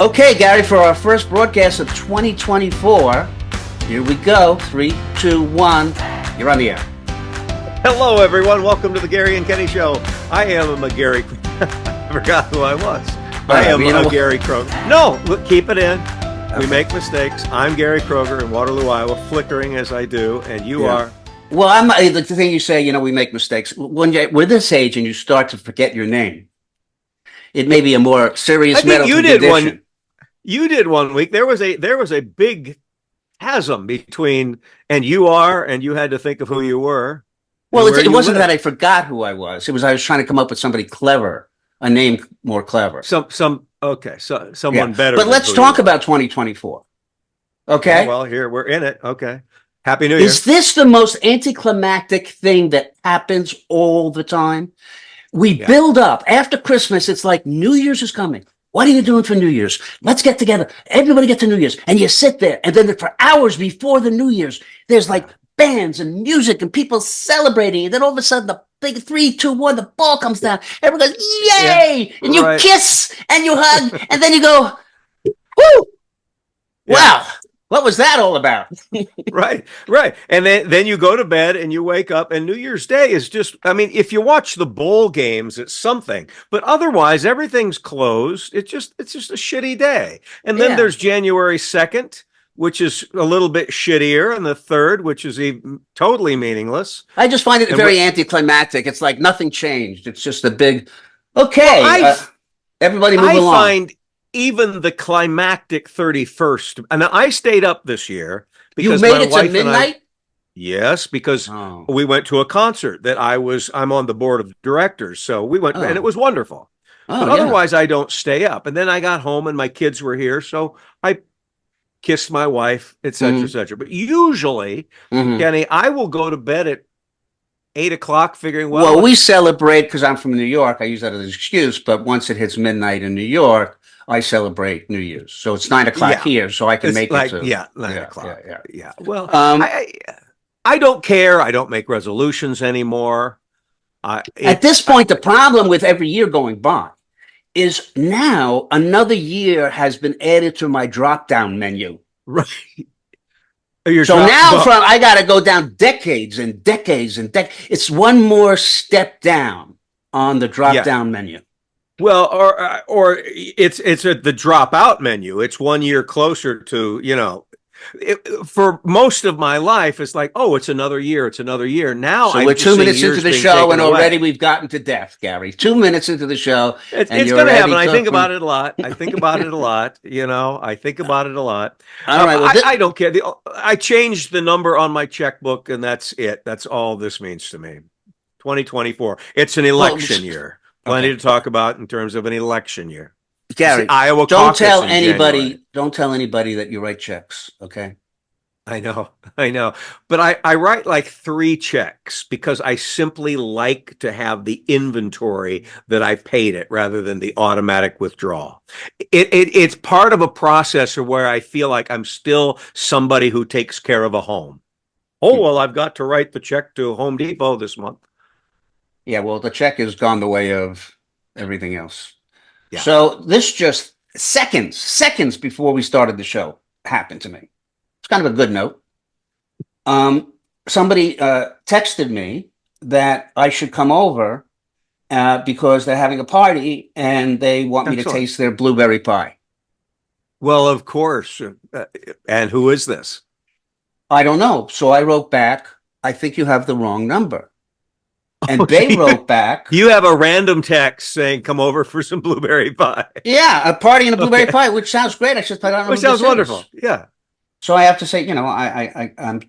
Okay, Gary, for our first broadcast of 2024, here we go. 3, 2, 1. You're on the air. Hello, everyone. Welcome to the Gary and Kenny Show. I am a Gary. I forgot who I was. I am a Gary Kroger. No, look, keep it in. We make mistakes. I'm Gary Kroger in Waterloo, Iowa, flickering as I do, and you are. Well, I'm the thing you say. We make mistakes. When we're this age and you start to forget your name, it may be a more serious medical condition. You did one week. There was a big chasm between and you had to think of who you were. Well, it wasn't that I forgot who I was. It was I was trying to come up with somebody clever, a name more clever. Someone better. But let's talk about 2024. Okay. Well, here we're in it. Okay. Happy New Year. Is this the most anticlimactic thing that happens all the time? We build up after Christmas. It's like New Year's is coming. What are you doing for New Year's? Let's get together. Everybody get to New Year's. And you sit there. And then for hours before the New Year's, there's like bands and music and people celebrating. And then all of a sudden, the big 3, 2, 1, the ball comes down. Everyone goes, yay! And you kiss and you hug. And then you go, whoo! Wow. What was that all about? Right. And then you go to bed and you wake up, and New Year's Day is just, if you watch the bowl games, it's something, but otherwise everything's closed. It's just a shitty day. And then there's January 2nd, which is a little bit shittier, and the 3rd, which is totally meaningless. I just find it very anticlimactic. It's like nothing changed. It's just a big, okay, everybody move along. I find even the climactic 31st, and I stayed up this year because you made it to midnight. Yes, because we went to a concert that I'm on the board of directors, so we went and it was wonderful. But otherwise, I don't stay up. And then I got home and my kids were here, so I kissed my wife, etc., etc. But usually, Kenny, I will go to bed at 8 o'clock, figuring well, we celebrate because I'm from New York. I use that as an excuse, but once it hits midnight in New York, I celebrate New Year's. So it's 9 o'clock here, so I can make it to 9 o'clock. Yeah. Well, I don't care. I don't make resolutions anymore. At this point, the problem with every year going by is now another year has been added to my drop-down menu. Right. I got to go down decades and decades and decades. It's one more step down on the drop-down menu. Well, or it's at the dropout menu. It's 1 year closer to, for most of my life, it's like, it's another year. It's another year. Now, so we're 2 minutes into the show and already we've gotten to death, Gary. 2 minutes into the show. It's going to happen. I think about it a lot. I think about it a lot. All right. Well, I don't care. I changed the number on my checkbook and that's it. That's all this means to me. 2024. It's an election year. Plenty to talk about in terms of an election year. Gary, Iowa don't tell anybody that you write checks, okay? I know. But I write like 3 checks because I simply like to have the inventory that I paid it rather than the automatic withdrawal. It's part of a process where I feel like I'm still somebody who takes care of a home. I've got to write the check to Home Depot this month. Yeah, well, the check has gone the way of everything else. Yeah. So this just seconds before we started the show happened to me. It's kind of a good note. Somebody texted me that I should come over because they're having a party and they want me to taste their blueberry pie. Well, of course. And who is this? I don't know. So I wrote back, I think you have the wrong number. And they wrote back. You have a random text saying, come over for some blueberry pie. Yeah, a party and a blueberry pie, which sounds great. I don't know. Which sounds wonderful. Yeah. So I have to say, I'm.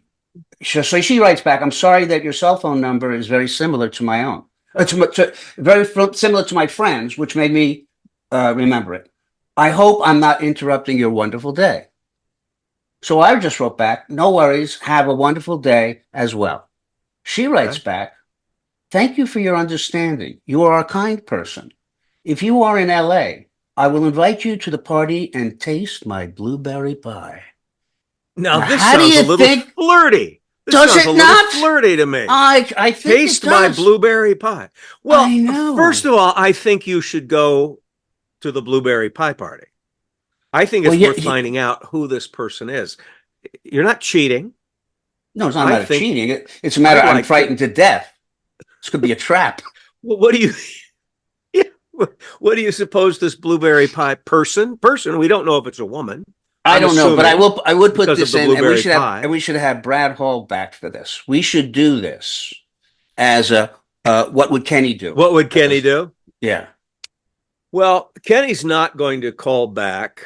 So she writes back, I'm sorry that your cell phone number is very similar to my own. Very similar to my friends, which made me remember it. I hope I'm not interrupting your wonderful day. So I just wrote back, no worries. Have a wonderful day as well. She writes back, thank you for your understanding. You are a kind person. If you are in LA, I will invite you to the party and taste my blueberry pie. Now this sounds a little flirty. Does it not? Flirty to me. I think taste my blueberry pie. Well, first of all, I think you should go to the blueberry pie party. I think Well, it's yeah, worth finding out who this person is. You're not cheating. no, it's not a I matter of think cheating. It's a matter I'd I'm like to. frightened to death. This could be a trap. Well, what do you? Yeah, what do you suppose this blueberry pie person? We don't know if it's a woman. I I'm don't know, but assuming I would put because of this the in, and blueberry pie. we should have Brad Hall back for this. We should do this as a what would Kenny do? What would Kenny do? Yeah. Well, Kenny's not going to call back.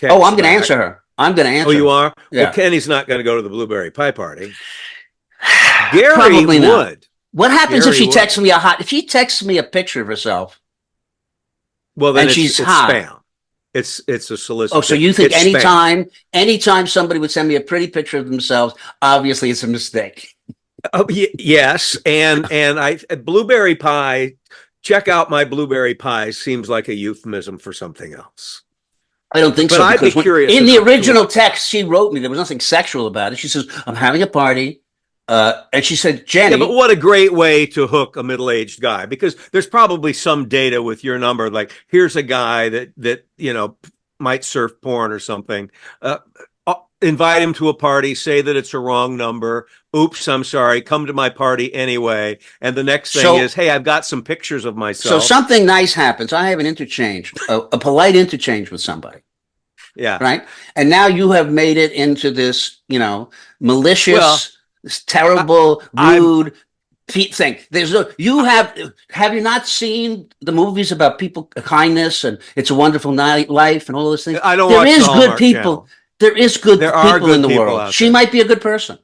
Oh, I'm going to answer her. I'm going to answer. Oh, you are? Yeah. Well, Kenny's not going to go to the blueberry pie party. Gary Probably would. not. What happens if Gary she texts me if she texts me a picture of herself? Well, then it's hot. spam. It's a solicitation. Oh, so you think anytime somebody would send me a pretty picture of themselves, obviously it's a mistake. Oh, yes, and blueberry pie. Check out my blueberry pie seems like a euphemism for something else. I don't think but so. I'd be curious. In the original text she wrote me, there was nothing sexual about it. She says, "I'm having a party." And she said, Jenny. Yeah, but what a great way to hook a middle-aged guy, because there's probably some data with your number. Like, here's a guy that might surf porn or something. Invite him to a party, say that it's a wrong number. Oops, I'm sorry. Come to my party anyway. And the next thing is, hey, I've got some pictures of myself. So something nice happens. I have an interchange, a polite interchange with somebody. Yeah. Right. And now you have made it into this, malicious, this terrible, rude thing. There's no. Have you not seen the movies about people kindness and It's a Wonderful Life and all those things? I don't. There watch is the good Hallmark people. Channel. There is good people in the world. She might be a good person.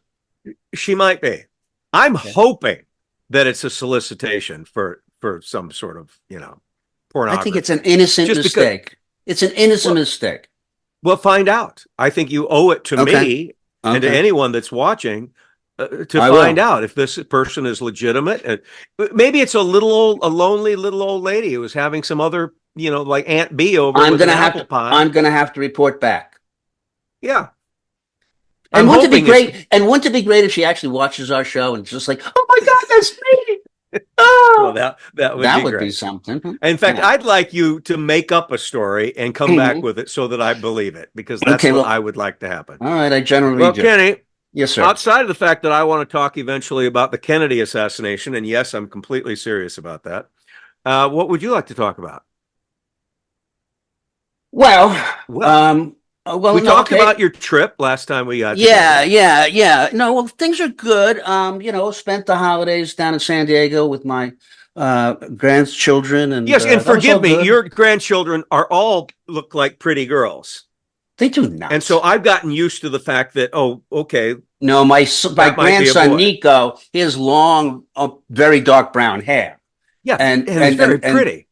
She might be. I'm hoping that it's a solicitation for some sort of pornography. I think it's an innocent mistake. It's an innocent mistake. Well, find out. I think you owe it to me and to anyone that's watching to find out if this person is legitimate. Maybe it's a lonely little old lady who was having some other, like Aunt B over with an apple pie. I'm going to have to report back. Yeah. And wouldn't it be great? And wouldn't it be great if she actually watches our show and it's just like, oh my God, that's me. Oh, well, that would be something. In fact, I'd like you to make up a story and come back with it so that I believe it, because that's what I would like to happen. All right, I generally do. Kenny. Yes, sir. Outside of the fact that I want to talk eventually about the Kennedy assassination, and yes, I'm completely serious about that. What would you like to talk about? Well, we talked about your trip last time we got together. Yeah. No, well, things are good. Spent the holidays down in San Diego with my grandchildren, and yes, and forgive me, your grandchildren all look like pretty girls. They do not. And so I've gotten used to the fact that, no, my grandson Nico, he has long, very dark brown hair. Yeah, and he's very pretty.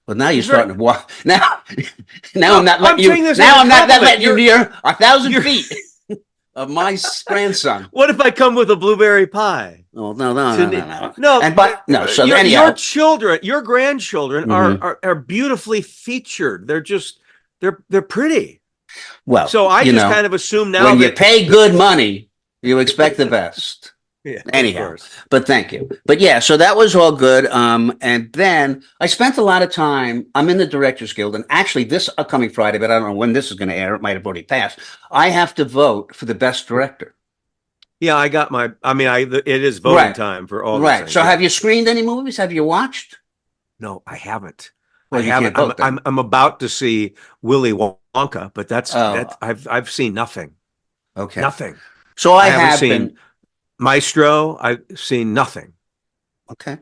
Well, now you're starting to walk. Now I'm not letting you. Now I'm not letting you near 1,000 feet of my grandson. What if I come with a blueberry pie? Oh, no. So your grandchildren are beautifully featured. They're just they're pretty. Well, so I just kind of assume now when you pay good money, you expect the best. Yeah, anyhow, but thank you. But yeah, so that was all good. And then I spent a lot of time. I'm in the Directors Guild, and actually this upcoming Friday, but I don't know when this is going to air. It might have already passed. I have to vote for the best director. Yeah, I got my. It is voting time for all. Right. So have you screened any movies? Have you watched? No, I haven't. Well, I haven't. I'm about to see Willy Wonka, but I've seen nothing. Okay. Nothing. So I haven't seen Maestro. I've seen nothing. Okay.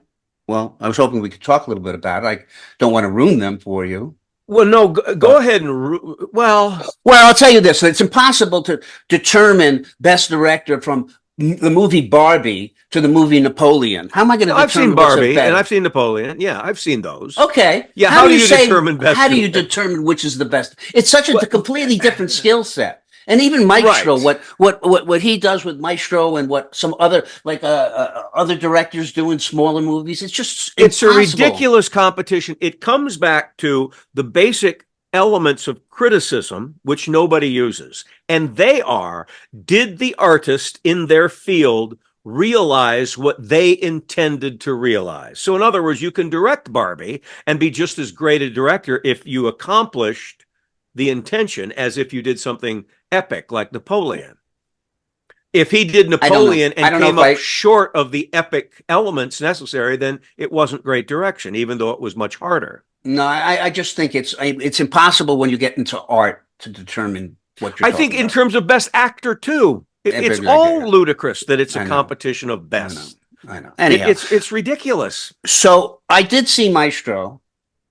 Well, I was hoping we could talk a little bit about it. I don't want to ruin them for you. Well, no, go ahead and well, I'll tell you this. It's impossible to determine best director from the movie Barbie to the movie Napoleon. How am I going to determine? I've seen Barbie and I've seen Napoleon. Yeah, I've seen those. Okay. Yeah, how do you determine best? How do you determine which is the best? It's such a completely different skill set. And even Maestro, what he does with Maestro and what some other other directors do in smaller movies, it's a ridiculous competition. It comes back to the basic elements of criticism, which nobody uses. And they are, did the artist in their field realize what they intended to realize. So in other words, you can direct Barbie and be just as great a director if you accomplished the intention as if you did something epic like Napoleon. If he did Napoleon and came up short of the epic elements necessary, then it wasn't great direction, even though it was much harder. No, I just think it's impossible when you get into art to determine what you're I think talking in about. terms of best actor too, it's all ludicrous that it's a competition of best. I know. Anyhow, it's ridiculous. So I did see Maestro,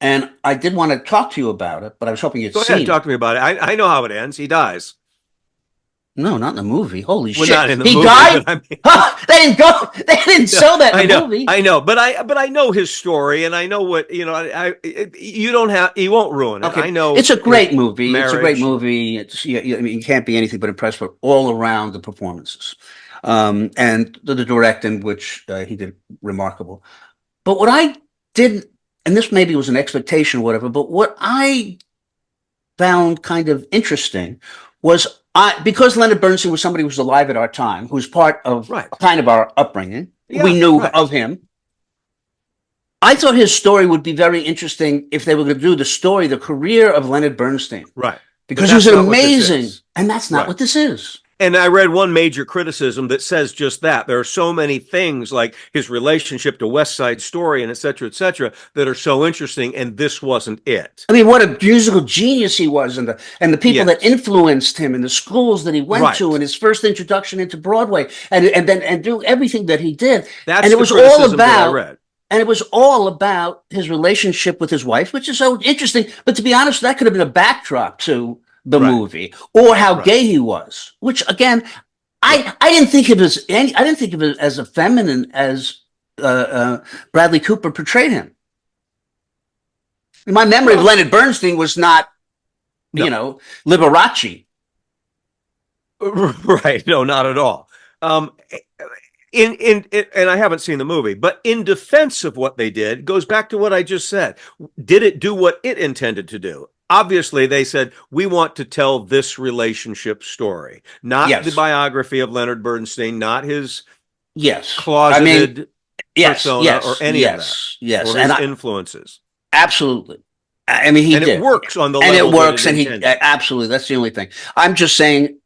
and I did want to talk to you about it, but I was hoping you'd Go see ahead, talk to me about it. I know how it ends. He dies. No, not in the movie. Holy shit! Not in the he movie, died. I mean, They didn't go. They didn't show that in the movie. I know, but I know his story, and I know what you don't have. You won't ruin it. Okay. I know it's a great movie. Marriage. It's a great movie. It's I mean, you can't be anything but impressed with all around the performances, and the directing, which he did remarkable. But what I didn't, and this maybe was an expectation or whatever, but what I found kind of interesting was because Leonard Bernstein was somebody who was alive at our time, who was part of kind of our upbringing. Yeah, we knew of him. I thought his story would be very interesting if they were going to do the career of Leonard Bernstein. Right. Because he was amazing. And that's not what this is. And I read one major criticism that says just that. There are so many things like his relationship to West Side Story and et cetera, that are so interesting, and this wasn't it. I mean, what a musical genius he was, and the people that influenced him, and the schools that he went to, and his first introduction into Broadway, and do everything that he did. That's and it the was criticism all about, that I read. And it was all about his relationship with his wife, which is so interesting. But to be honest, that could have been a backdrop to the movie, or how gay he was, which again, I didn't think of it as effeminate as Bradley Cooper portrayed him. My memory of Leonard Bernstein was not, Liberace. Right? No, not at all. And I haven't seen the movie, but in defense of what they did, goes back to what I just said. Did it do what it intended to do? Obviously, they said, we want to tell this relationship story, not the biography of Leonard Bernstein, not his closeted persona or any of that. Yes, or his influences. Absolutely. I mean, he did. It works on the level. And it works, and he absolutely. That's the only thing. I'm just saying,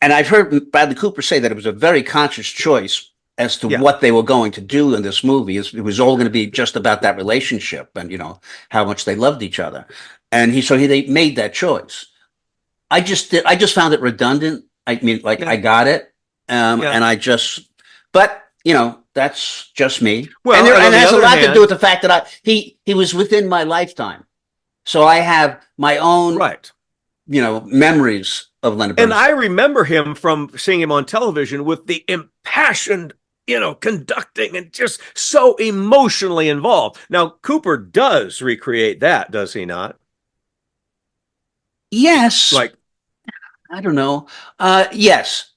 and I've heard Bradley Cooper say that it was a very conscious choice as to what they were going to do in this movie. It was all going to be just about that relationship and, how much they loved each other. And they made that choice. I just found it redundant. I mean, I got it. And but that's just me. Well, and it has a lot to do with the fact that he was within my lifetime. So I have my own, memories of Leonard Bernstein. And I remember him from seeing him on television with the impassioned, conducting and just so emotionally involved. Now, Cooper does recreate that, does he not? Yes. I don't know. Yes.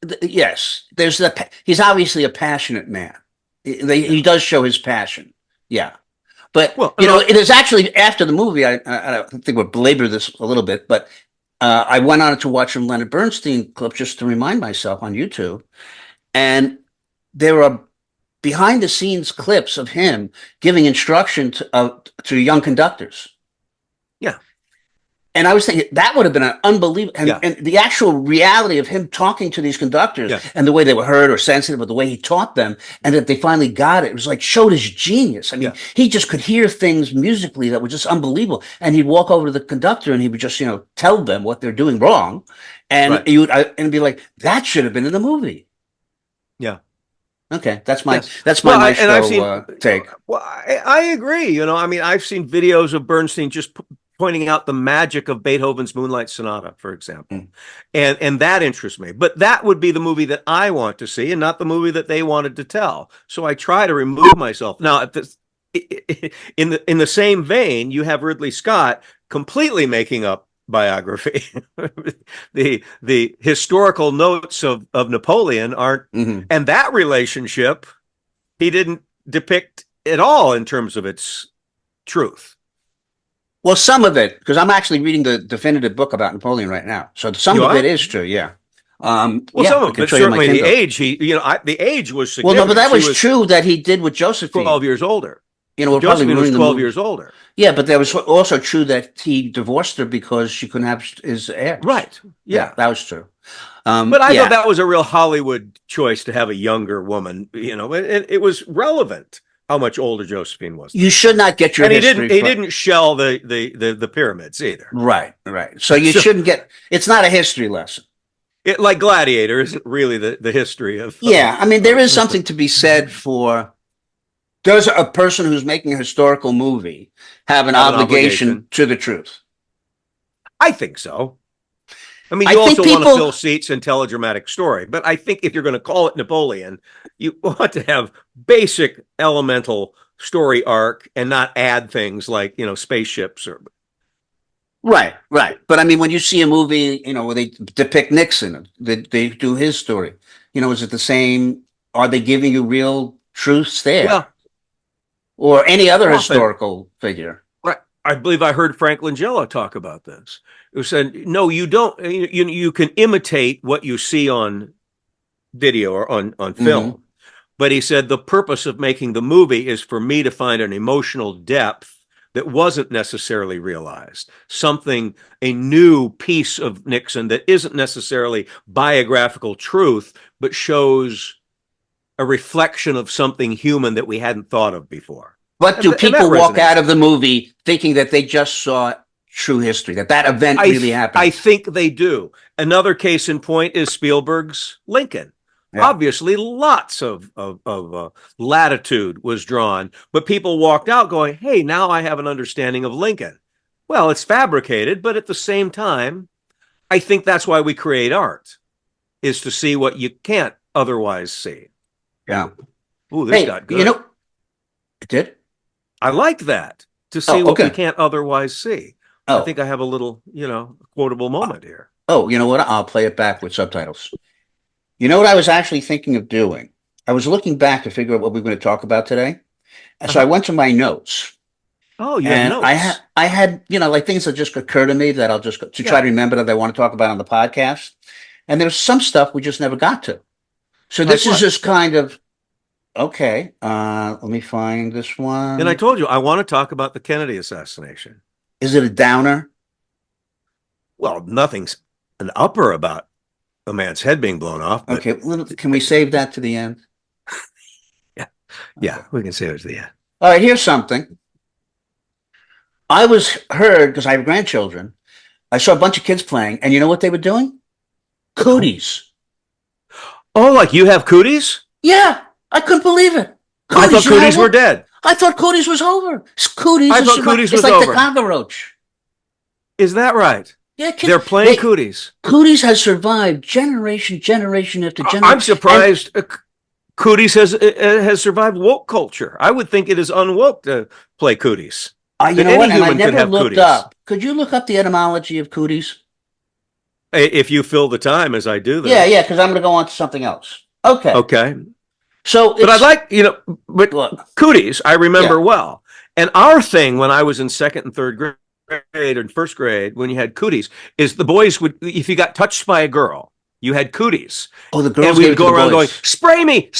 He's obviously a passionate man. He does show his passion. Yeah. But, it is actually after the movie, I think we'll belabor this a little bit, but I went on to watch some Leonard Bernstein clips just to remind myself on YouTube. And there are behind the scenes clips of him giving instruction to young conductors. Yeah. And I was thinking that would have been an unbelievable, and the actual reality of him talking to these conductors and the way they were heard or sensitive, or the way he taught them, and that they finally got it. It was showed his genius. I mean, he just could hear things musically that were just unbelievable. And he'd walk over to the conductor and he would just, tell them what they're doing wrong. And and be like, that should have been in the movie. Yeah. Okay, that's my Maestro take. Well, I agree. I mean, I've seen videos of Bernstein just pointing out the magic of Beethoven's Moonlight Sonata, for example, and that interests me. But that would be the movie that I want to see, and not the movie that they wanted to tell. So I try to remove myself. Now, in the same vein, you have Ridley Scott completely making up biography. the historical notes of Napoleon aren't, and that relationship he didn't depict at all in terms of its truth. Well, some of it, because I'm actually reading the definitive book about Napoleon right now, so some of it is true. Yeah, Well, yeah, some I of can it, show you my certainly the Kindle. age. The age was Well, significant. no, but that She was true that he did with Josephine. 12 years older. You know, we're probably Josephine was ruining the 12 movie. years older. Yeah, but that was also true that he divorced her because she couldn't have his heirs. Right. Yeah. that was true. But I yeah, thought that was a real Hollywood choice to have a younger woman, and it was relevant how much older Josephine was. you should not get your And he history didn't shell the pyramids either. Right. So you shouldn't get. It's not a history lesson. Like Gladiator isn't really the history of. Yeah, I mean, there is something to be said for. Does a person who's making a historical movie have an obligation to the truth? I think so. I mean, I you think also want to people- fill seats and tell a dramatic story, but I think if you're going to call it Napoleon, you want to have basic elemental story arc and not add things like, spaceships or. Right. But I mean, when you see a movie, where they depict Nixon, they do his story. Is it the same? Are they giving you real truths there? Well, or any other often. historical figure? Right. I believe I heard Frank Langella talk about this. Who said, no, you don't. You can imitate what you see on video or on film. Mm-hmm. But he said the purpose of making the movie is for me to find an emotional depth that wasn't necessarily realized. A new piece of Nixon that isn't necessarily biographical truth, but shows a reflection of something human that we hadn't thought of before. But do people walk out of the movie thinking that they just saw true history, that event really happened? I think they do. Another case in point is Spielberg's Lincoln. Yeah. Obviously, lots of latitude was drawn, but people walked out going, hey, now I have an understanding of Lincoln. Well, it's fabricated, but at the same time, I think that's why we create art, is to see what you can't otherwise see. Yeah. Ooh, this got good. It did? I like that, to see what we can't otherwise see. Oh. I think I have a little, quotable moment here. Oh, you know what? I'll play it back with subtitles. You know what I was actually thinking of doing? I was looking back to figure out what we were going to talk about today. And so I went to my notes. Oh, you have notes. I had, like things that just occur to me that I'll just try to remember that I want to talk about on the podcast. And there's some stuff we just never got to. So this is just kind of, okay, let me find this one. And I told you, I want to talk about the Kennedy assassination. Is it a downer? Well, nothing's an upper about a man's head being blown off. But... Okay, can we save that to the end? Yeah, we can save it to the end. All right, here's something. I heard, because I have grandchildren, I saw a bunch of kids playing, and you know what they were doing? Cooties. Oh, like you have cooties? Yeah, I couldn't believe it. Cooties, I thought cooties were dead. I thought cooties was over. Cooties. I thought cooties was over. It's like over. the Congo roach. Is that right? Yeah, they're playing cooties. Cooties has survived generation after generation. I'm surprised. Cooties has survived woke culture. I would think it is unwoke to play cooties. You know what? And I never looked up. Could you look up the etymology of cooties? If you fill the time as I do this. Yeah, because I'm going to go on to something else. Okay. So, but I'd like, cooties, I remember well. And our thing when I was in second and third grade and first grade, when you had cooties, is the boys would, if you got touched by a girl, you had cooties. Oh, the girls. And we'd go around going, spray me,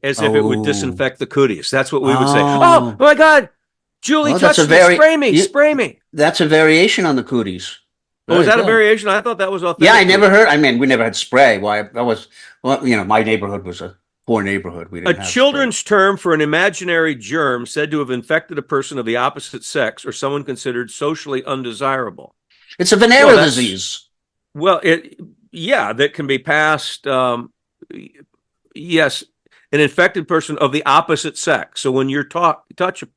as if it would disinfect the cooties. That's what we would say. Oh my God, Julie touched me, spray me. That's a variation on the cooties. Oh, was that a variation? I thought that was authentic. Yeah, I never heard. I mean, we never had spray. Why? That was, my neighborhood was a poor neighborhood. We didn't have children's term for an imaginary germ said to have infected a person of the opposite sex or someone considered socially undesirable. It's a venereal disease. Well, that can be passed. Yes, an infected person of the opposite sex. So when you're touch a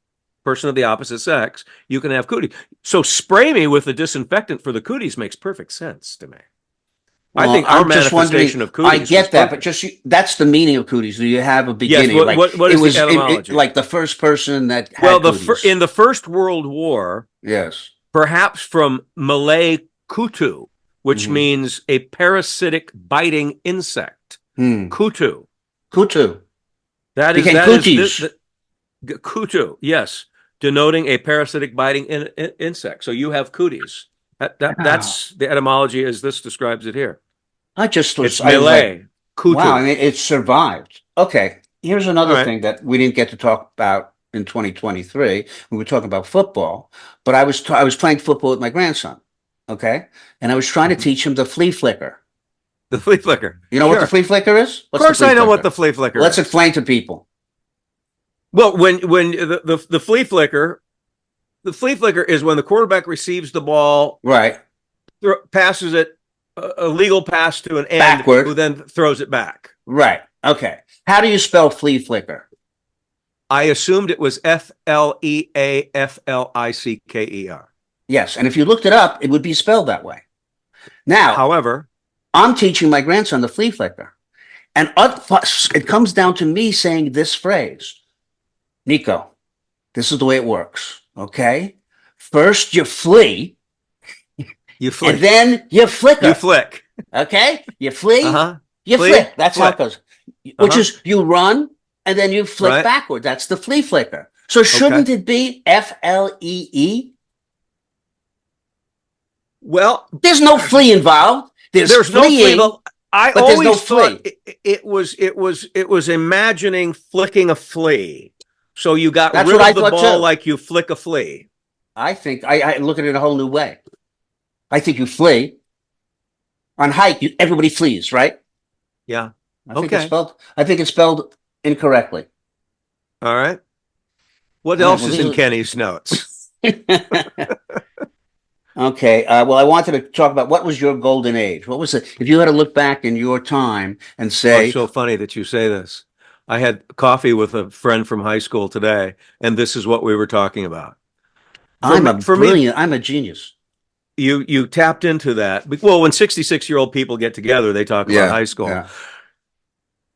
person of the opposite sex, you can have cooties. So spray me with the disinfectant for the cooties makes perfect sense to me. Well, I think our manifestation of cooties. I get that, but that's the meaning of cooties. Do you have a beginning? Yes, what is the etymology? Like the first person that had cooties. In the First World War, yes, perhaps from Malay kutu, which means a parasitic biting insect. Kutu. That is cooties. Kutu, yes, denoting a parasitic biting insect. So you have cooties. That's the etymology as this describes it here. I just was. It's I was like, melee. Kutu. wow. I mean, it survived. Okay. Here's All another right. thing that we didn't get to talk about in 2023. We were talking about football, but I was playing football with my grandson. Okay, and I was trying to Mhm. teach him the flea flicker. The flea flicker. You know what the Sure. flea flicker is? Of What's the course flea I know what flicker? the flea flicker Let's is. explain to people. Well, when the flea flicker, is when the quarterback receives the ball, Right. passes it, a legal pass to an end, Backward. who then throws it back. Right. Okay. How do you spell flea flicker? I assumed it was FLEAFLICKER. Yes. And if you looked it up, it would be spelled that way. Now, However, I'm teaching my grandson the flea flicker. And it comes down to me saying this phrase, Nico, this is the way it works. Okay. First you flee, you flick. and then you flicker. You flick. Okay. You flee, Uh-huh. you Flee, flick. That's how it flick. goes. Which Uh-huh. is you run and then you flick Right. backward. That's the flea flicker. So shouldn't it be FLEE? Well, There's no flea involved. There's no fleeing, flea. I but there's no always thought flea. it was imagining flicking a flea. So you got That's rid what I of the thought ball too. like you flick a flea. I think I look at it in a whole new way. I think you flee. On hike, everybody flees, right? Yeah. I think Okay. I think it's spelled incorrectly. All right. What All right, else well, is in Kenny's notes? Okay. Well, I wanted to talk about what was your golden age? What was it? If you had to look back in your time and Oh, say, it's so funny that you say this. I had coffee with a friend from high school today, and this is what we were talking about. I'm a For me, brilliant, I'm a genius. you tapped into that. Well, when 66-year-old people get together, they talk about high school. Yeah.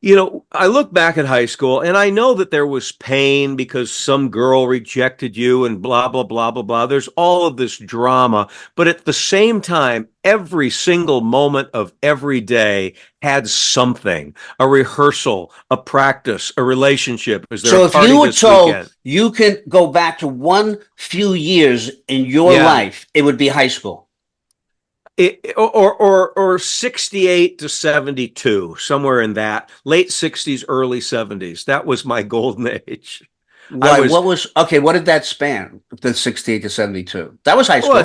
You know, I look back at high school and I know that there was pain because some girl rejected you and blah, blah, blah, blah, blah. There's all of this drama. But at the same time, every single moment of every day had something, a rehearsal, a practice, a relationship. Is there So a if party you were this told weekend? you can go back to one few years in your Yeah. life, it would be high school. Or 68 to 72, somewhere in that late 60s, early 70s. That was my golden age. Why, what did that span? The 68 to 72. That was high school.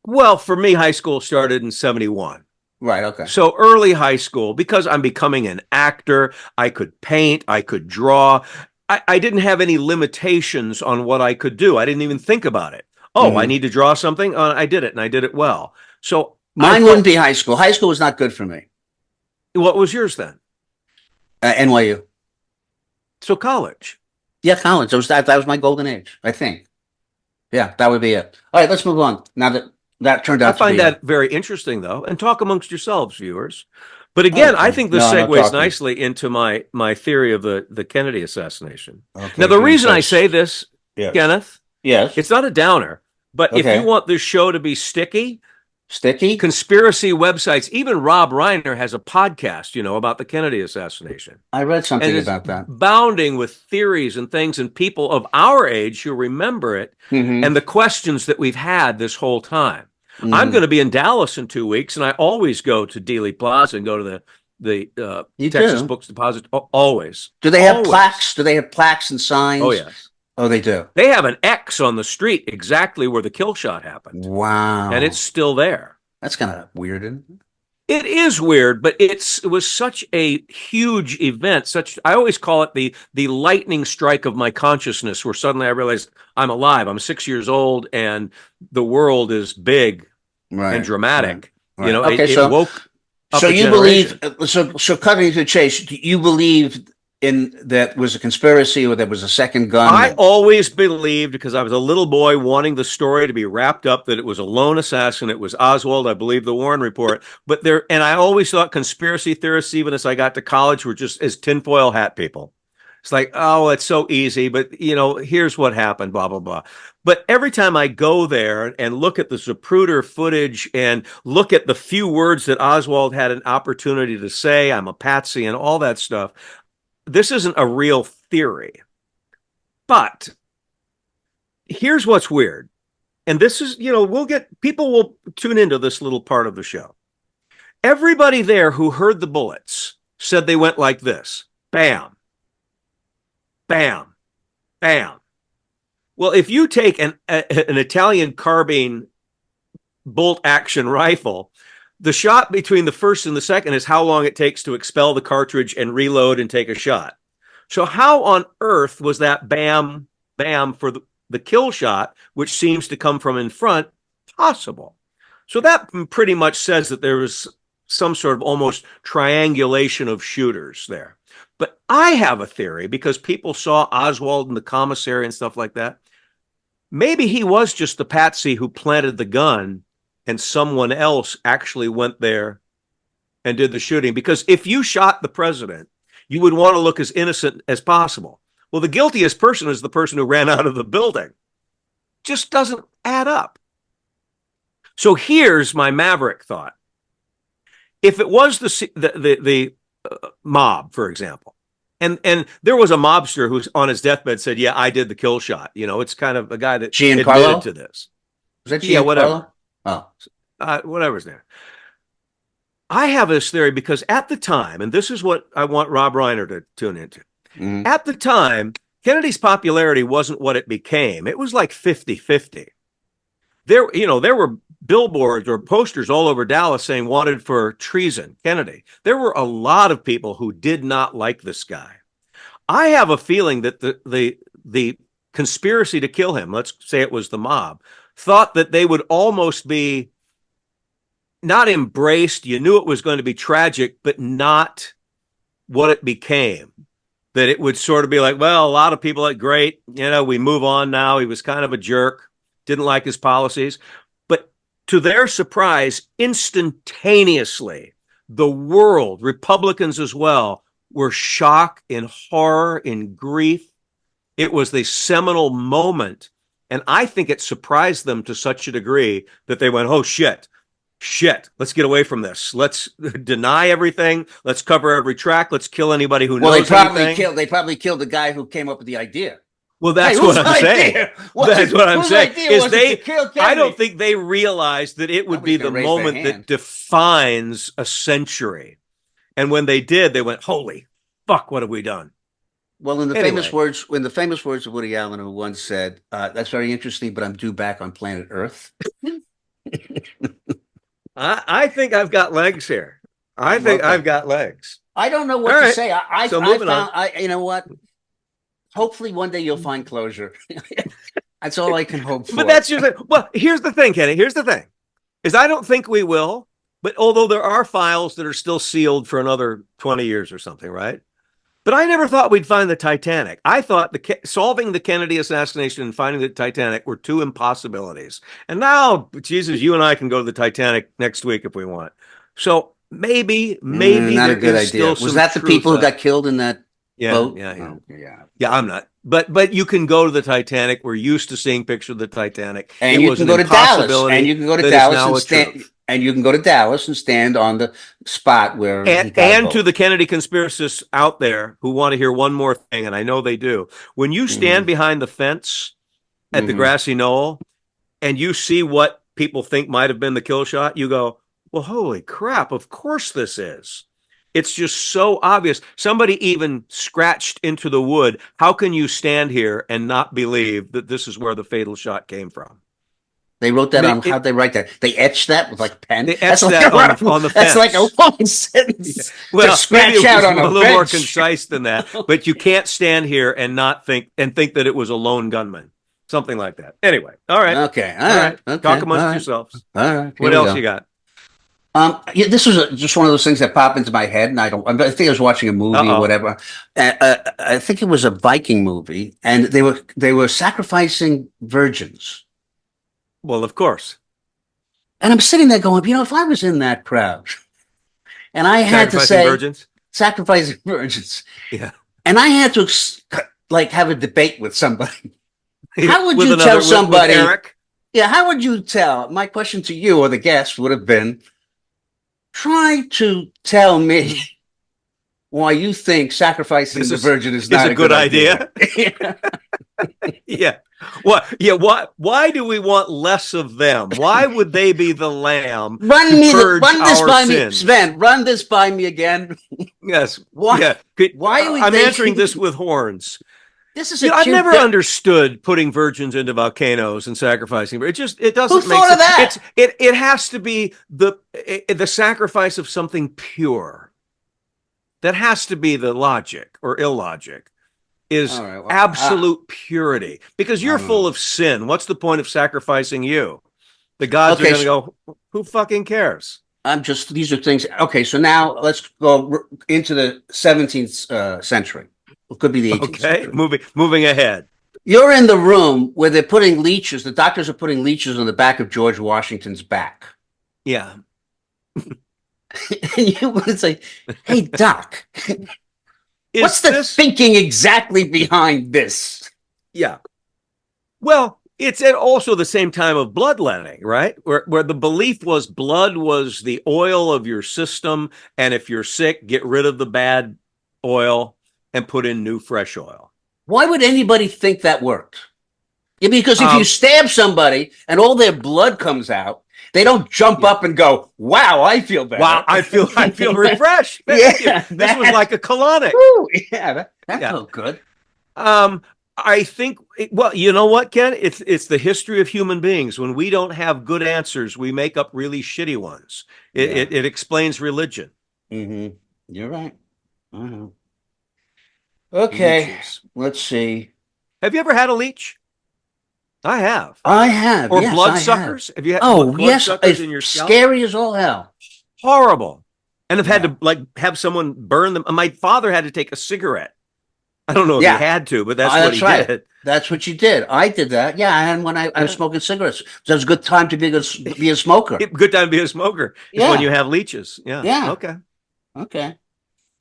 Well, for me, high school started in 71. Right, okay. So early high school, because I'm becoming an actor, I could paint, I could draw. I didn't have any limitations on what I could do. I didn't even think about it. Oh, I need to draw something. I did it, and I did it well. So mine wouldn't be high school. High school was not good for me. What was yours then? NYU. So college. Yeah, college. That was my golden age, I think. Yeah, that would be it. All right, let's move on. Now that turned out I find to be that very interesting, though, and talk amongst yourselves, viewers. But again, I think this segues nicely into my theory of the Kennedy assassination. Okay, now, the reason I say this, Kenneth, it's not a downer, but if you want this show to be sticky, conspiracy websites, even Rob Reiner has a podcast, about the Kennedy assassination. I read something about that. Bounding with theories and things and people of our age who remember it and the questions that we've had this whole time. I'm going to be in Dallas in 2 weeks, and I always go to Dealey Plaza and go to the Texas Books Deposit. Always. Do they have plaques? Do they have plaques and signs? Oh, yes. Oh, they do. They have an X on the street exactly where the kill shot happened. Wow. And it's still there. That's kind of weird, isn't it? It is weird, but it was such a huge event. I always call it the lightning strike of my consciousness, where suddenly I realized I'm alive. I'm 6 years old, and the world is big and dramatic. Right. It woke up so a you generation. believe? So cutting to the chase, you believe in that was a conspiracy, or there was a second gun? I always believed, because I was a little boy wanting the story to be wrapped up, that it was a lone assassin. It was Oswald. I believe the Warren Report. And I always thought conspiracy theorists, even as I got to college, were just as tinfoil hat people. It's like, oh, it's so easy, but here's what happened, blah, blah, blah. But every time I go there and look at the Zapruder footage and look at the few words that Oswald had an opportunity to say, I'm a patsy and all that stuff, this isn't a real theory. But here's what's weird. And this is, people will tune into this little part of the show. Everybody there who heard the bullets said they went like this: bam, bam, bam. Well, if you take an Italian carbine bolt action rifle, the shot between the first and the second is how long it takes to expel the cartridge and reload and take a shot. So how on earth was that bam, bam for the kill shot, which seems to come from in front, possible? So that pretty much says that there was some sort of almost triangulation of shooters there. But I have a theory, because people saw Oswald in the commissary and stuff like that. Maybe he was just the patsy who planted the gun, and someone else actually went there and did the shooting. Because if you shot the president, you would want to look as innocent as possible. Well, the guiltiest person is the person who ran out of the building. Just doesn't add up. So here's my maverick thought. If it was the mob, for example, and there was a mobster who's on his deathbed said, yeah, I did the kill shot. You know, it's kind of a guy that admitted to this. Was that Giancarlo? Yeah, whatever. Oh. Whatever's there. I have this theory because at the time, and this is what I want Rob Reiner to tune into. Mhm. At the time, Kennedy's popularity wasn't what it became. It was like 50-50. There were billboards or posters all over Dallas saying wanted for treason, Kennedy. There were a lot of people who did not like this guy. I have a feeling that the conspiracy to kill him, let's say it was the mob, thought that they would almost be not embraced. You knew it was going to be tragic, but not what it became. That it would sort of be like, well, a lot of people are great. You know, we move on now. He was kind of a jerk, didn't like his policies. But to their surprise, instantaneously, the world, Republicans as well, were shocked, in horror, in grief. It was the seminal moment. And I think it surprised them to such a degree that they went, oh, shit, let's get away from this. Let's deny everything. Let's cover every track. Let's kill anybody who knows anything. They probably killed the guy who came up with the idea. Well, that's what I'm saying. That's what I'm saying. I don't think they realized that it would be the moment that defines a century. And when they did, they went, holy fuck, what have we done? Well, in the famous words of Woody Allen, who once said, that's very interesting, but I'm due back on planet Earth. I think I've got legs here. I've got legs. I don't know what to say. You know what? Hopefully one day you'll find closure. That's all I can hope for. But that's your thing. Well, here's the thing, Kenny. Here's the thing. Is I don't think we will, but although there are files that are still sealed for another 20 years or something, right? But I never thought we'd find the Titanic. I thought solving the Kennedy assassination and finding the Titanic were two impossibilities. And now, Jesus, you and I can go to the Titanic next week if we want. So maybe not a good idea. Was that the people who got killed in that boat? Yeah. I'm not. But you can go to the Titanic. We're used to seeing pictures of the Titanic. And you can go to Dallas. And you can go to Dallas and stand. And you can go to Dallas and stand on the spot where and to the Kennedy conspiracists out there who want to hear one more thing, and I know they do. When you stand behind the fence at the grassy knoll and you see what people think might have been the kill shot, you go, well, holy crap, of course this is. It's just so obvious. Somebody even scratched into the wood. How can you stand here and not believe that this is where the fatal shot came from? They wrote that on. How'd they write that? They etched that with like pen. They etched that on the fence. That's like a long sentence. Well, to scratch out on a little more concise than that. But you can't stand here and not think that it was a lone gunman, something like that. Anyway, all right, okay, all right. Okay. Talk amongst yourselves. All right. What else you got? This was just one of those things that pop into my head, and I think I was watching a movie or whatever. I think it was a Viking movie, and they were sacrificing virgins. Well, of course. And I'm sitting there going, if I was in that crowd and I had to say sacrificing virgins, and I had to have a debate with somebody, how would you tell somebody? Eric? Yeah, how would you tell? My question to you or the guest would have been, try to tell me why you think sacrificing the virgin is not a good idea. Yeah. What? Yeah. Why do we want less of them? Why would they be the lamb? Run this by me, sins? Sven. Run this by me again. Yes. Why? Yeah. Why are we? I'm answering this with horns. This is. I've never understood putting virgins into volcanoes and sacrificing. It doesn't. Who make thought of that? It has to be the sacrifice of something pure. That has to be the logic or illogic. Is absolute purity, because you're full of sin. What's the point of sacrificing you? The gods are going to go, who fucking cares? These are things. Okay, so now let's go into the 17th century. It could be the 18th century. Moving ahead. You're in the room where they're putting leeches. The doctors are putting leeches on the back of George Washington's back. Yeah. And you would say, hey, Doc, what's the thinking exactly behind this? Yeah. Well, it's at also the same time of bloodletting, right? Where the belief was blood was the oil of your system. And if you're sick, get rid of the bad oil and put in new, fresh oil. Why would anybody think that worked? Yeah, because if you stab somebody and all their blood comes out, they don't jump up and go, wow, I feel better. Wow, I feel refreshed. Yeah, this was like a colonic. Woo, yeah, that felt good. I think, well, you know what, Ken? It's the history of human beings. When we don't have good answers, we make up really shitty ones. It explains religion. Mm-hmm. You're right. I know. Okay, let's see. Have you ever had a leech? I have. Or yes, bloodsuckers? Have you had bloodsuckers in your scalp? Scary as all hell. Horrible. And have had to have someone burn them. My father had to take a cigarette. I don't know if he had to, but that's what he did. That's what you did. I did that. Yeah, and when I was smoking cigarettes, so it was a good time to be a smoker. Good time to be a smoker is when you have leeches. Yeah. Yeah. Okay.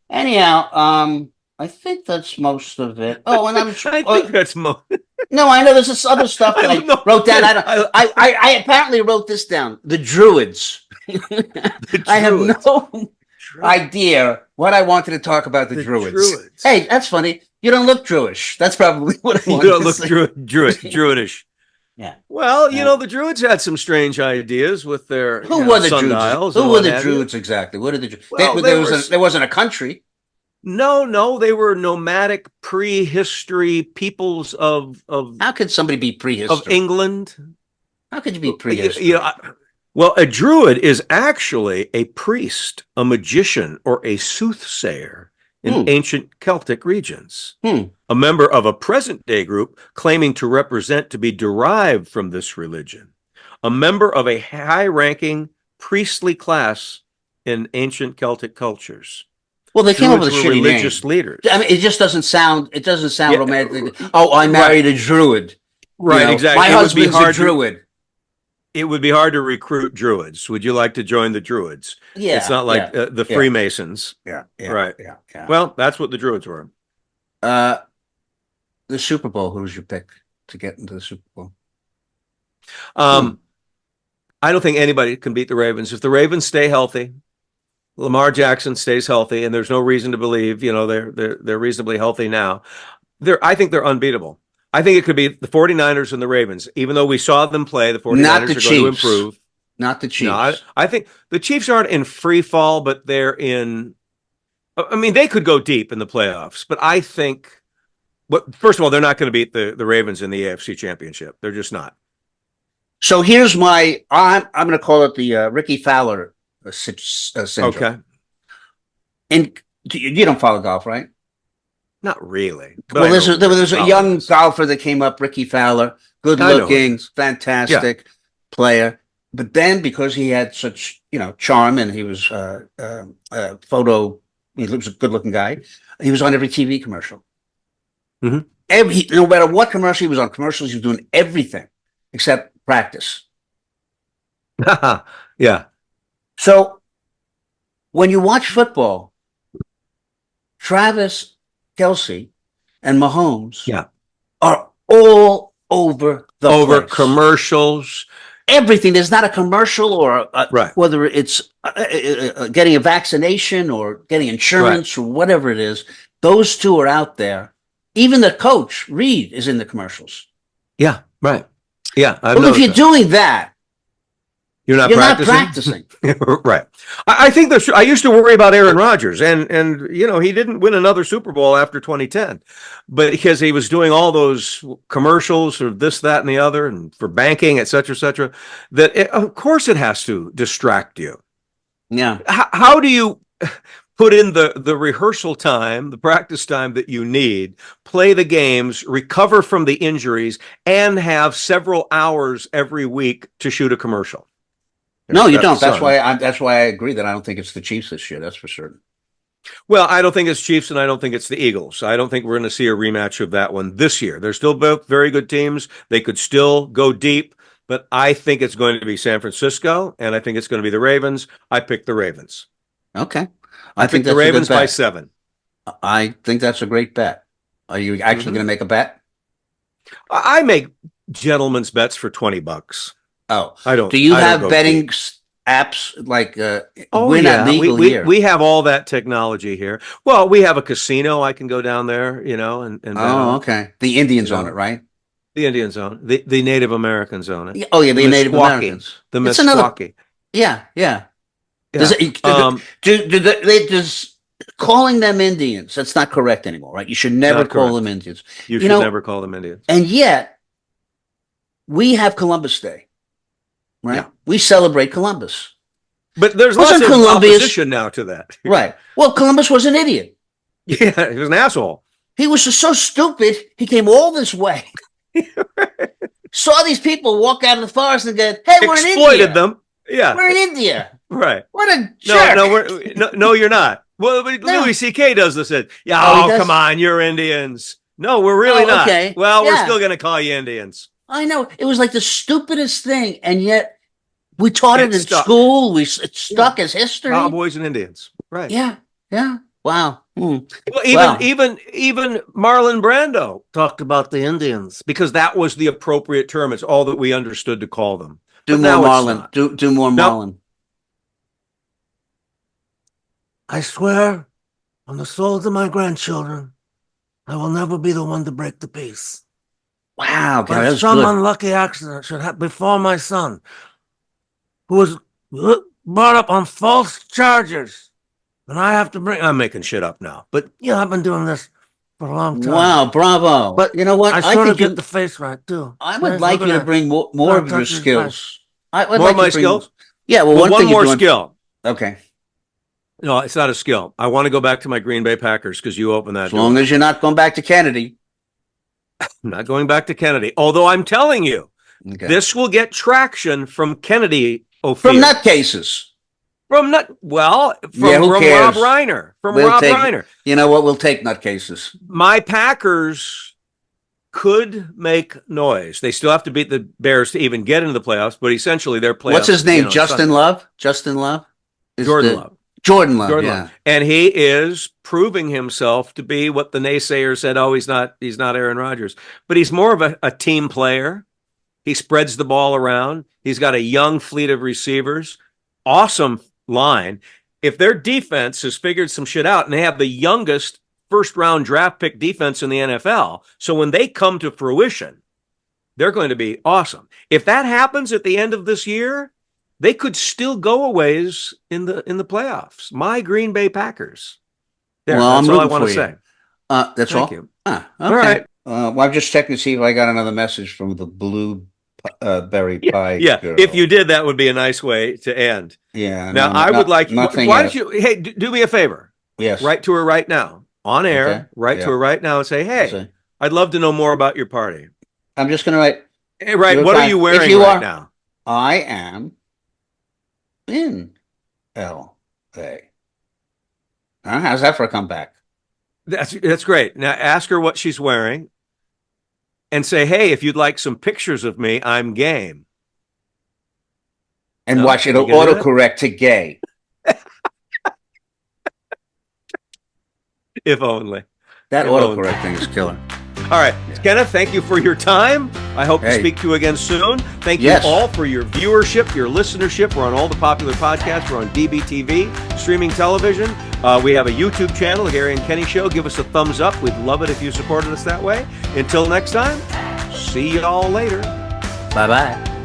Anyhow, I think that's most of it. Oh, and I think that's most. No, I know there's this other stuff that I wrote down. I apparently wrote this down. The Druids. I have no idea what I wanted to talk about the Druids. Hey, that's funny. You don't look Jewish. That's probably what I wanted to say. You don't look Druidish. Yeah. Well, the Druids had some strange ideas with their Who were the sundials. Who were the Druids exactly? What did the Druids? Well, there wasn't a country. No, they were nomadic prehistory peoples of. How could somebody be prehistory? Of England. How could you be prehistory? Well, a Druid is actually a priest, a magician, or a soothsayer in ancient Celtic regions. A member of a present-day group claiming to represent to be derived from this religion. A member of a high-ranking priestly class in ancient Celtic cultures. Well, they came up with a shitty religious name. Leaders. I mean, it just doesn't sound romantic. Oh, I married a Druid. Right, exactly. My husband's a Druid. It would be hard to recruit Druids. Would you like to join the Druids? Yeah. It's not like the Freemasons. Yeah. Right. Yeah. Well, that's what the Druids were. The Super Bowl. Who's your pick to get into the Super Bowl? I don't think anybody can beat the Ravens. If the Ravens stay healthy, Lamar Jackson stays healthy, and there's no reason to believe, they're reasonably healthy now. I think they're unbeatable. I think it could be the 49ers and the Ravens. Even though we saw them play, the 49ers are going to improve. Not the Chiefs. No, I think the Chiefs aren't in free fall, but they're in. I mean, they could go deep in the playoffs, but I think. First of all, they're not going to beat the Ravens in the AFC Championship. They're just not. So here's I'm going to call it the Ricky Fowler syndrome. Okay. And you don't follow golf, right? Not really. Well, there was a young golfer that came up, Ricky Fowler, good looking, fantastic player. But then because he had such, charm and he was he was a good looking guy, he was on every TV commercial. Mm-hmm. No matter what commercial he was on, commercials, he was doing everything except practice. Yeah. So when you watch football, Travis Kelce and Mahomes are all over the place. Commercials. everything. There's not a commercial or Right. whether it's getting a vaccination or getting insurance or whatever it is. Those two are out there. Even the coach, Reed, is in the commercials. Yeah, right. Yeah. Well, if you're doing that, you're not practicing. Right. I think I used to worry about Aaron Rodgers, and he didn't win another Super Bowl after 2010, but because he was doing all those commercials for this, that, and the other, and for banking, et cetera, of course it has to distract you. Yeah. How do you put in the rehearsal time, the practice time that you need, play the games, recover from the injuries, and have several hours every week to shoot a commercial? No, you don't. That's why I agree that I don't think it's the Chiefs this year. That's for certain. Well, I don't think it's Chiefs, and I don't think it's the Eagles. I don't think we're going to see a rematch of that one this year. They're still both very good teams. They could still go deep, but I think it's going to be San Francisco, and I think it's going to be the Ravens. I picked the Ravens. Okay. I think the Ravens by 7. I think that's a great bet. Are you actually going to make a bet? I make gentlemen's bets for $20. Oh, I don't. Do you have betting apps like we're not legal here? We have all that technology here. Well, we have a casino. I can go down there, and okay. The Indians own it, right? The Indians own it. The Native Americans own it. Oh yeah, the Native Americans. The Meskwaki. Yeah. Does calling them Indians? That's not correct anymore, right? You should never call them Indians. You should never call them Indians. And yet, we have Columbus Day. Right. Yeah. We celebrate Columbus. But there's lots of opposition now to that. Right. Well, Columbus was an idiot. Yeah, he was an asshole. He was just so stupid, he came all this way. Saw these people walk out of the forest and go, hey, we're in India. Exploited them. Yeah. We're in India. Right. What a jerk. No, you're not. Well, Louis C.K. does this. Yeah, come on, you're Indians. No, we're really not. Okay. Well, we're still going to call you Indians. I know. It was like the stupidest thing, and yet we taught it in school. It stuck as history. Cowboys and Indians. Right. Yeah. Wow. Well, even Marlon Brando talked about the Indians because that was the appropriate term. It's all that we understood to call them. Do more Marlon. Do more Marlon. I swear on the souls of my grandchildren, I will never be the one to break the peace. Wow, God, but some unlucky accident should befall my son, who was brought up on false charges, and I have to bring. I'm making shit up now, but I've been doing this for a long time. Wow, bravo! But you know what? I sort of get the face right too. I would like you to bring more of your skills. More of my skills? Yeah. Well, one more skill. Okay. No, it's not a skill. I want to go back to my Green Bay Packers because you opened that door. As long as you're not going back to Kennedy. I'm not going back to Kennedy. Although I'm telling you, this will get traction from Kennedy. From nutcases. From Rob Reiner. Rob Reiner. You know what? We'll take nutcases. My Packers could make noise. They still have to beat the Bears to even get into the playoffs, but essentially their playoffs. What's his name? Justin Love? Justin Love? Jordan Love. Jordan Love. And he is proving himself to be what the naysayers said, oh, he's not Aaron Rodgers. But he's more of a team player. He spreads the ball around. He's got a young fleet of receivers. Awesome line. If their defense has figured some shit out and they have the youngest first-round draft pick defense in the NFL, so when they come to fruition, they're going to be awesome. If that happens at the end of this year, they could still go a ways in the playoffs. My Green Bay Packers. That's all I want to say. That's all? Thank you. Okay. All right. Well, I'm just checking to see if I got another message from the blueberry pie. Yeah, girl. if you did, that would be a nice way to end. Yeah. Now, I would like. Why don't you? Hey, do me a favor. Yes. Write to her right now on air. Okay. Write to her right now and say, "Hey, I'd love to know more about your party." I'm just going to write. Hey, right. What are you wearing right now? I am in L.A. How's that for a comeback? That's great. Now ask her what she's wearing and say, hey, if you'd like some pictures of me, I'm game. And watch it'll autocorrect to gay. If only. That autocorrect thing is killer. All right, Kenneth, thank you for your time. I hope to Hey. speak to you again soon. Thank you Yes. all for your viewership, your listenership. We're on all the popular podcasts. We're on DBTV, streaming television. We have a YouTube channel, The Gary and Kenny Show. Give us a thumbs up. We'd love it if you supported us that way. Until next time, see y'all later. Bye-bye.